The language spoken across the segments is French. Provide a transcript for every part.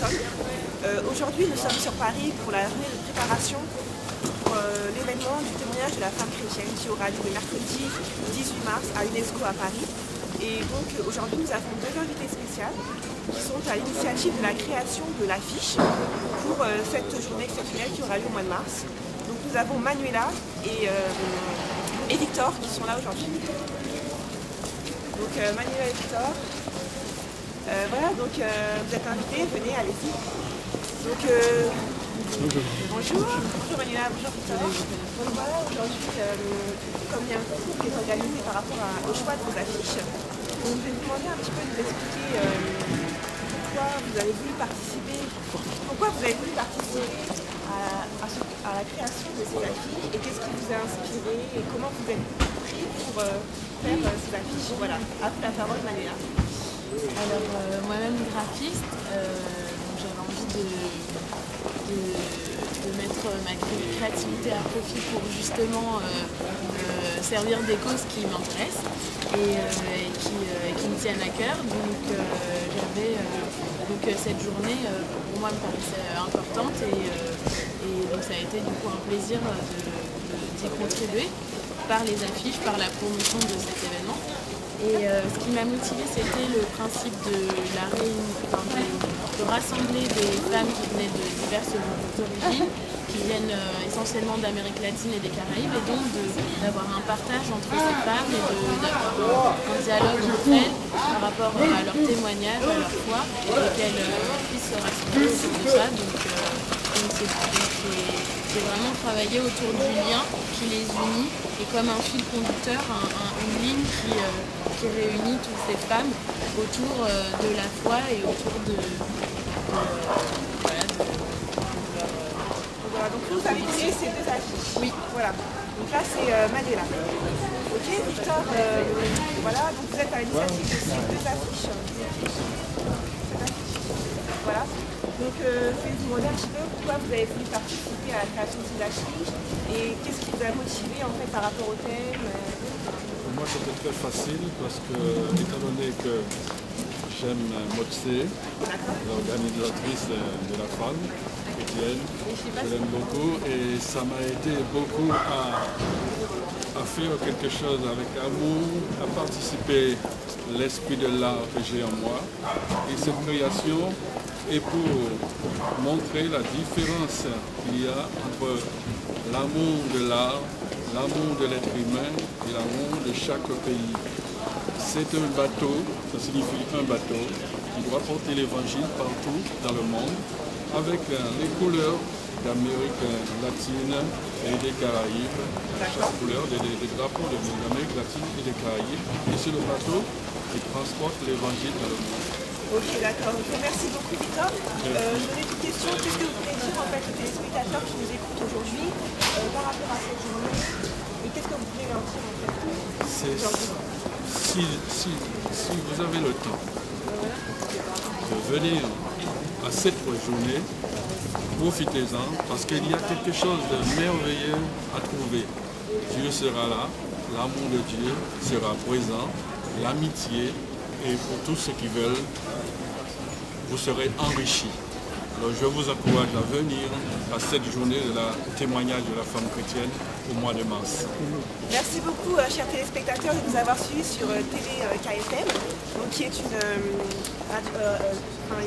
personnes. Aujourd'hui, nous sommes sur Paris pour la journée de préparation pour l'événement du témoignage de la femme chrétienne qui aura lieu le mercredi 18 mars à l'UNESCO à Paris. Et donc aujourd'hui, nous avons deux invités spéciales qui sont à l'initiative de la création de l'affiche pour cette journée exceptionnelle qui aura lieu au mois de mars. Donc nous avons Manuela et Victor qui sont là aujourd'hui. Donc Manuela et Victor, voilà, donc vous êtes invités, venez, allez-y. Donc bonjour Manuela, bonjour Victor. Donc voilà, aujourd'hui, comme il y a un concours qui est organisé par rapport au choix de vos affiches, donc, je vais vous demander un petit peu de vous expliquer pourquoi vous avez voulu participer à la création de ces affiches et qu'est-ce qui vous a inspiré et comment vous êtes pris pour faire ces affiches. Voilà, à vous la parole Manuela. Alors moi-même graphiste, j'avais envie de mettre ma créativité à profit pour justement servir des causes qui m'intéressent et qui me tiennent à cœur. Donc cette journée pour moi me paraissait importante et donc ça a été du coup un plaisir d'y contribuer par les affiches, par la promotion de cet événement. Et ce qui m'a motivée, c'était le principe de rassembler des femmes qui venaient de diverses origines, qui viennent essentiellement d'Amérique latine et des Caraïbes, et donc d'avoir un partage entre ces femmes et d'avoir un dialogue entre elles par rapport à leur témoignage, à leur foi, et qu'elles puissent se rassembler autour de ça. Donc c'est vraiment travailler autour du lien qui les unit et comme un fil conducteur, une ligne qui réunit toutes ces femmes autour de la foi et autour de Voilà, donc vous avez créé ces deux affiches. Oui. Voilà. Donc là c'est Manuela. Ok, Victor, voilà, donc vous êtes à l'initiative de ces deux affiches. Voilà. Donc je vais vous demander un petit peu pourquoi vous avez voulu participer à la création de ces affiches et qu'est-ce qui vous a motivé en fait par rapport au thème. Moi c'était très facile parce que étant donné que j'aime Motse, l'organisatrice de la femme chrétienne, je l'aime beaucoup et ça m'a aidé beaucoup à faire quelque chose avec amour, à participer l'esprit de l'art que j'ai en moi. Et cette création est pour montrer la différence qu'il y a entre l'amour de l'art, l'amour de l'être humain et l'amour de chaque pays. C'est un bateau, ça signifie un bateau, qui doit porter l'évangile partout dans le monde, avec les couleurs d'Amérique latine et des Caraïbes, chaque couleur des drapeaux de l'Amérique latine et des Caraïbes. Et sur le bateau, qui transporte l'évangile dans le monde. Ok, d'accord. Merci beaucoup, Victor. Je donnais une question. Qu'est-ce que vous voulez dire en fait aux téléspectateurs qui nous écoutent aujourd'hui par rapport à cette journée et qu'est-ce que vous voulez leur dire en fait si vous avez le temps de venir à cette journée, profitez-en parce qu'il y a quelque chose de merveilleux à trouver. Dieu sera là, l'amour de Dieu sera présent, l'amitié et pour tous ceux qui veulent, vous serez enrichis. Alors je vous encourage à venir à cette journée de la témoignage de la femme chrétienne au mois de mars. Merci beaucoup, chers téléspectateurs, de nous avoir suivis sur TV KFM, donc, qui est une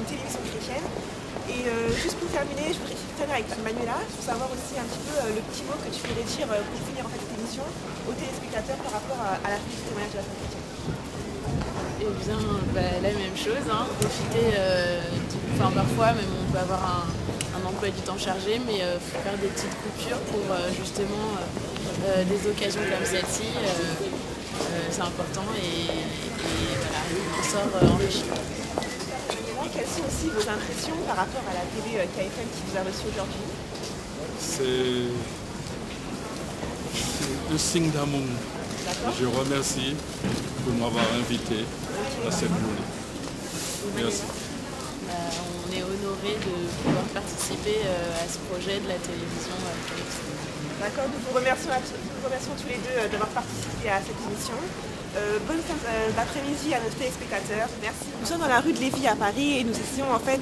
télévision chrétienne. Et juste pour terminer, je voudrais finir avec Manuela, pour savoir aussi un petit peu le petit mot que tu voudrais dire pour finir en fait cette émission aux téléspectateurs par rapport à la fête du témoignage de la femme chrétienne. Eh bien, la même chose, hein. Profiter, parfois même on peut avoir un emploi du temps chargé, mais faire des petites coupures pour justement des occasions comme celle-ci, c'est important et voilà, on sort enrichi. Quelles sont aussi vos impressions par rapport à la télé KFM qui vous a reçu aujourd'hui? C'est le signe d'amour. Je remercie pour m'avoir invité à cette journée. Merci. On est honoré de pouvoir participer à ce projet de la télévision. D'accord, nous vous remercions tous les deux d'avoir participé à cette émission. Bonne fin d'après-midi à nos téléspectateurs. Merci. Nous sommes dans la rue de Lévis à Paris et nous essayons en fait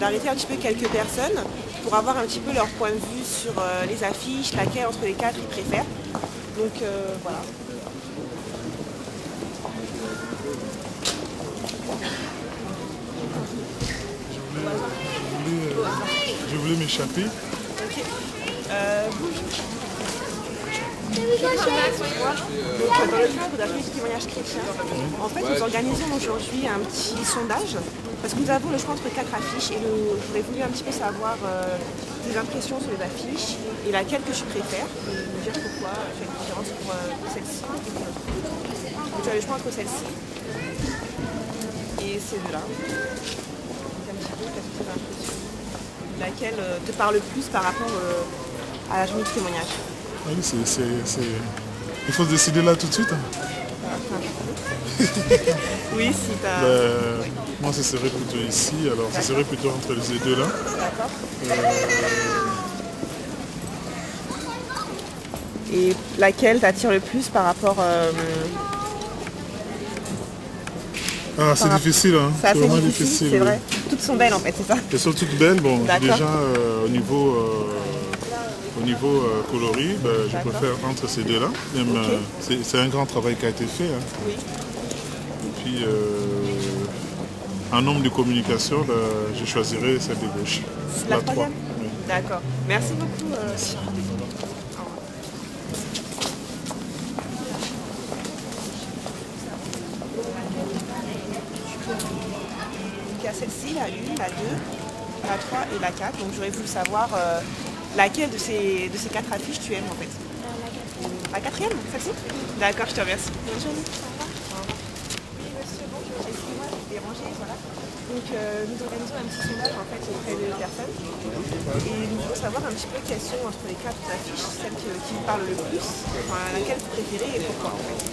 d'arrêter un petit peu quelques personnes pour avoir un petit peu leur point de vue sur les affiches, laquelle entre les quatre ils préfèrent. Donc voilà. Je voulais m'échapper. Ok. Dans le cadre d'un petit témoignage chrétien, en fait, nous organisons aujourd'hui un petit sondage parce que nous avons le choix entre 4 affiches et j'aurais voulu un petit peu savoir tes impressions sur les affiches et laquelle que tu préfères et me dire pourquoi tu as une différence pour celle-ci. Tu as le choix entre celle-ci et ces deux-là. Un petit peu, qu'est-ce que tu as l'impression? Laquelle te parle le plus par rapport à la journée de témoignage? Oui, il faut se décider là tout de suite. Oui, si tu as... Moi, ce serait plutôt ici, alors ce serait plutôt entre ces deux-là. D'accord. Et laquelle t'attire le plus par rapport... c'est difficile, hein. C'est vraiment difficile, c'est vrai. Toutes sont belles en fait, c'est ça? Elles sont toutes belles, bon, déjà au niveau coloris, je préfère entre ces deux-là. C'est un grand travail qui a été fait. Hein. Oui. Et puis, en nombre de communication, je choisirais celle de gauche. La troisième? Oui. D'accord. Merci beaucoup. Merci. Il y a celle-ci, la 1, la 2, la 3 et la 4. Donc j'aurais voulu savoir laquelle de ces 4 affiches tu aimes en fait. La quatrième, celle-ci? D'accord, je te remercie. Bonne journée. Au revoir. Oui monsieur, bonjour. Excusez-moi de vous déranger, voilà. Donc nous organisons un petit sondage en fait auprès des personnes. Et nous voulons savoir un petit peu quelles sont entre les 4 affiches celles qui vous parlent le plus, enfin laquelle vous préférez et pourquoi en fait.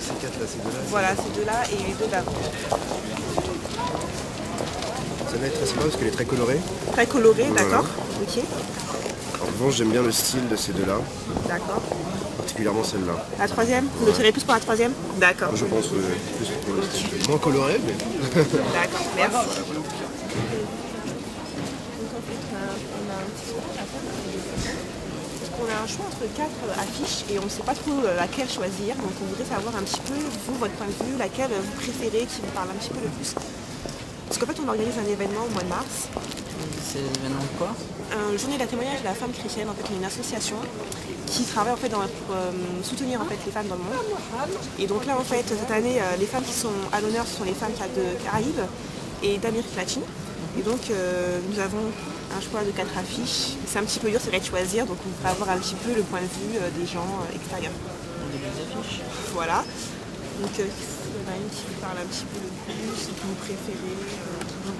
Ces 4 là, ces deux là. Voilà, ces deux-là et les deux d'avant. Celle-là est très sympa parce qu'elle est très colorée. Très colorée, Voilà. d'accord. Ok. En revanche, j'aime bien le style de ces deux là, D'accord. particulièrement celle-là. La troisième? Vous le tirez plus pour la troisième? D'accord. Je pense plus pour le style. Moins coloré, mais. D'accord, merci. Donc en fait, on a un petit sondage à faire. Parce qu'on a un choix entre 4 affiches et on ne sait pas trop laquelle choisir. Donc on voudrait savoir un petit peu, vous, votre point de vue, laquelle vous préférez, qui vous parle un petit peu le plus. Parce qu'en fait, on organise un événement au mois de mars. C'est l'événement de quoi? Journée de la témoignage de la femme chrétienne. En fait, on est une association qui travaille en fait pour soutenir en fait les femmes dans le monde. Et donc là, en fait, cette année, les femmes qui sont à l'honneur, ce sont les femmes de Caraïbes et d'Amérique latine. Et donc, nous avons un choix de 4 affiches. C'est un petit peu dur, c'est vrai de choisir, donc on pourrait avoir un petit peu le point de vue des gens extérieurs. Des affiches. Voilà. Donc, il y en a une qui vous parle un petit peu le plus, que vous préférez.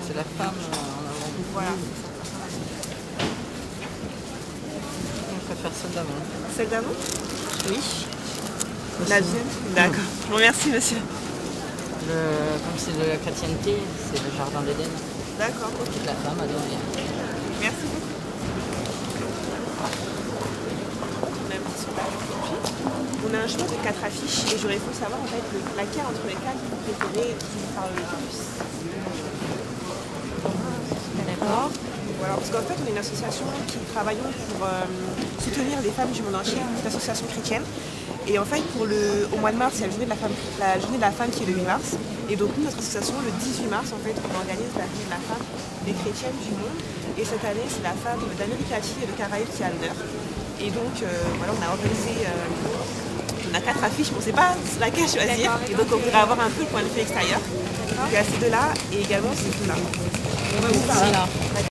C'est la femme en avant. Voilà. On préfère celle d'avant. Celle d'avant? Oui. La deuxième? D'accord. Je vous remercie, monsieur. Comme c'est de la chrétienté, c'est le jardin d'Éden. D'accord, ok. La femme adorée. Merci beaucoup. On a un petit sondage aujourd'hui. On a un choix de 4 affiches et j'aurais voulu savoir en fait laquelle entre les 4 vous préférez et qui vous parle le plus. D'accord. Voilà, parce qu'en fait on est une association qui travaille pour soutenir les femmes du monde entier, une association chrétienne. Et en fait au mois de mars, il y a la journée de la femme qui est le 8 mars. Et donc nous, notre association, le 18 mars, en fait, on organise la journée de la femme des chrétiennes du monde. Et cette année, c'est la femme d'Amérique latine et de Caraïbes qui a l'honneur. Et donc voilà, on a organisé, on a 4 affiches, mais on ne sait pas laquelle choisir. Et donc on pourrait avoir un peu le point de vue extérieur. Il y a ces deux-là et également ces deux-là. Voilà.